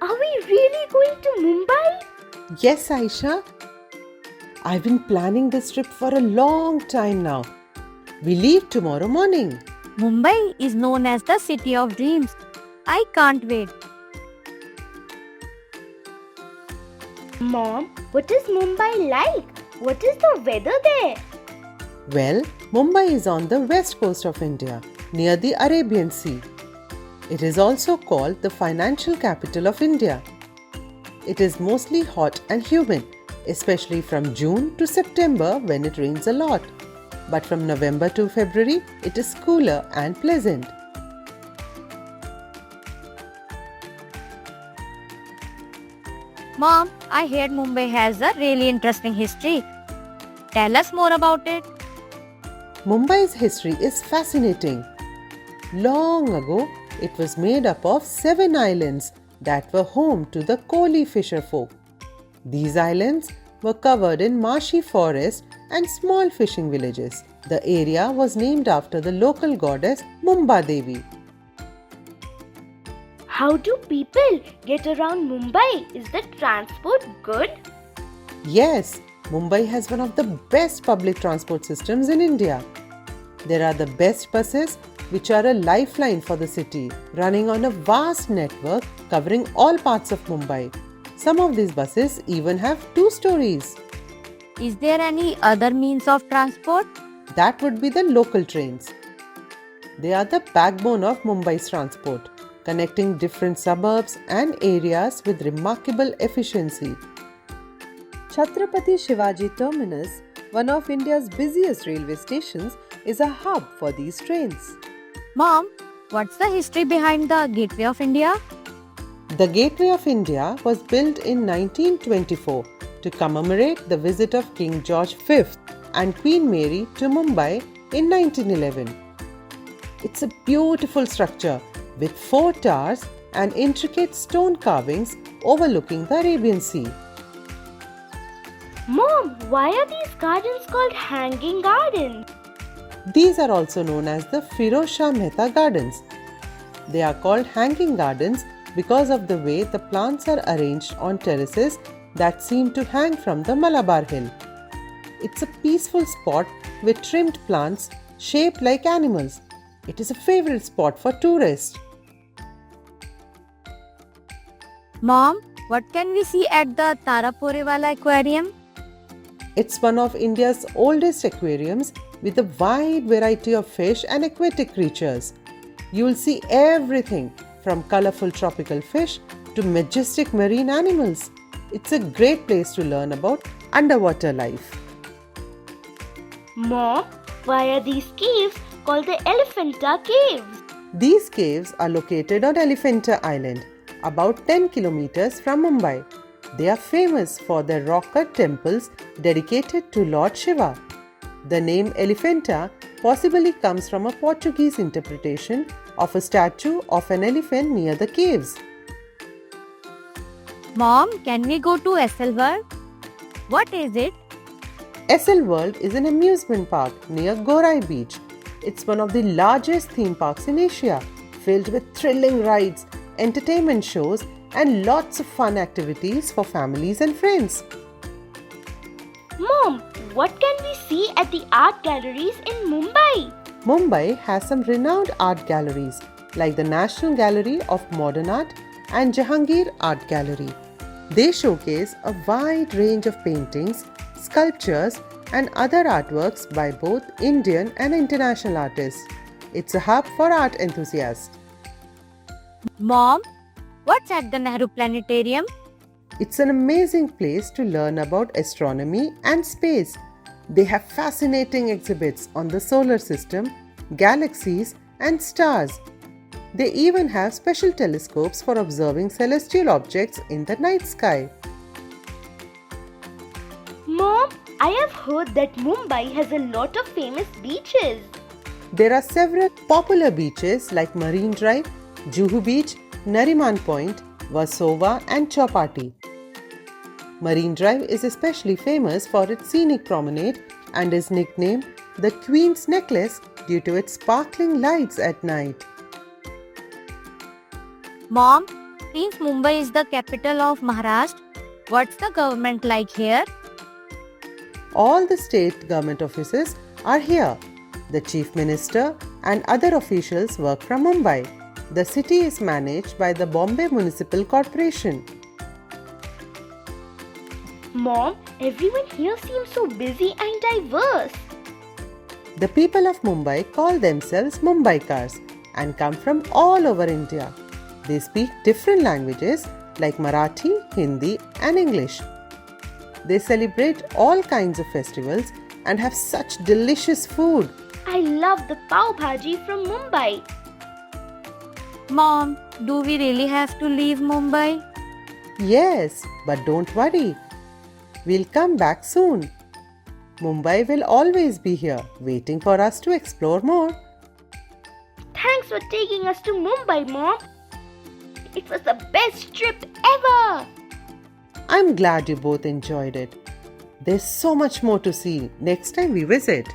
are we really going to Mumbai? Yes, Aisha. I've been planning this trip for a long time now. We leave tomorrow morning. Mumbai is known as the city of dreams. I can't wait. Mom, what is Mumbai like? What is the weather there? Well, Mumbai is on the west coast of India, near the Arabian Sea. It is also called the financial capital of India. It is mostly hot and humid, especially from June to September when it rains a lot. But from November to February, it is cooler and pleasant. Mom, I heard Mumbai has a really interesting history. Tell us more about it. Mumbai's history is fascinating. Long ago, it was made up of 7 islands that were home to the Koli fisher folk. These islands were covered in marshy forest and small fishing villages. The area was named after the local goddess Mumba Devi. How do people get around Mumbai? Is the transport good? Yes, Mumbai has one of the best public transport systems in India. There are the best buses, which are a lifeline for the city, running on a vast network covering all parts of Mumbai. Some of these buses even have 2 stories. Is there any other means of transport? That would be the local trains. They are the backbone of Mumbai's transport, connecting different suburbs and areas with remarkable efficiency. Chhatrapati Shivaji Terminus, one of India's busiest railway stations, is a hub for these trains. Mom, what's the history behind the Gateway of India? The Gateway of India was built in 1924 to commemorate the visit of King George V and Queen Mary to Mumbai in 1911. It's a beautiful structure with 4 towers and intricate stone carvings overlooking the Arabian Sea. Mom, why are these gardens called hanging gardens? These are also known as the Firoz Shah Mehta Gardens. They are called hanging gardens because of the way the plants are arranged on terraces that seem to hang from the Malabar Hill. It's a peaceful spot with trimmed plants shaped like animals. It is a favorite spot for tourists. Mom, what can we see at the Taraporewala Aquarium? It's one of India's oldest aquariums with a wide variety of fish and aquatic creatures. You will see everything from colorful tropical fish to majestic marine animals. It's a great place to learn about underwater life. Mom, why are these caves called the Elephanta Caves? These caves are located on Elephanta Island, about 10 kilometers from Mumbai. They are famous for their rock-cut temples dedicated to Lord Shiva. The name Elephanta possibly comes from a Portuguese interpretation of a statue of an elephant near the caves. Mom, can we go to SL World? What is it? SL World is an amusement park near Gorai Beach. It's one of the largest theme parks in Asia, filled with thrilling rides, entertainment shows, and lots of fun activities for families and friends. Mom, what can we see at the art galleries in Mumbai? Mumbai has some renowned art galleries like the National Gallery of Modern Art and Jahangir Art Gallery. They showcase a wide range of paintings, sculptures, and other artworks by both Indian and international artists. It's a hub for art enthusiasts. Mom, what's at the Nehru Planetarium? It's an amazing place to learn about astronomy and space. They have fascinating exhibits on the solar system, galaxies, and stars. They even have special telescopes for observing celestial objects in the night sky. Mom, I have heard that Mumbai has a lot of famous beaches. There are several popular beaches like Marine Drive, Juhu Beach, Nariman Point, Versova, and Chowpatty. Marine Drive is especially famous for its scenic promenade and is nicknamed the Queen's Necklace due to its sparkling lights at night. Mom, Since Mumbai is the capital of Maharashtra, what's the government like here? All the state government offices are here. The Chief Minister and other officials work from Mumbai. The city is managed by the Bombay Municipal Corporation. Mom, everyone here seems so busy and diverse. The people of Mumbai call themselves Mumbaikars and come from all over India. They speak different languages like Marathi, Hindi, and English. They celebrate all kinds of festivals and have such delicious food. I love the pav bhaji from Mumbai. Mom, do we really have to leave Mumbai? Yes, but don't worry. We'll come back soon. Mumbai will always be here, waiting for us to explore more. Thanks for taking us to Mumbai, Mom. It was the best trip ever. I'm glad you both enjoyed it. There's so much more to see next time we visit.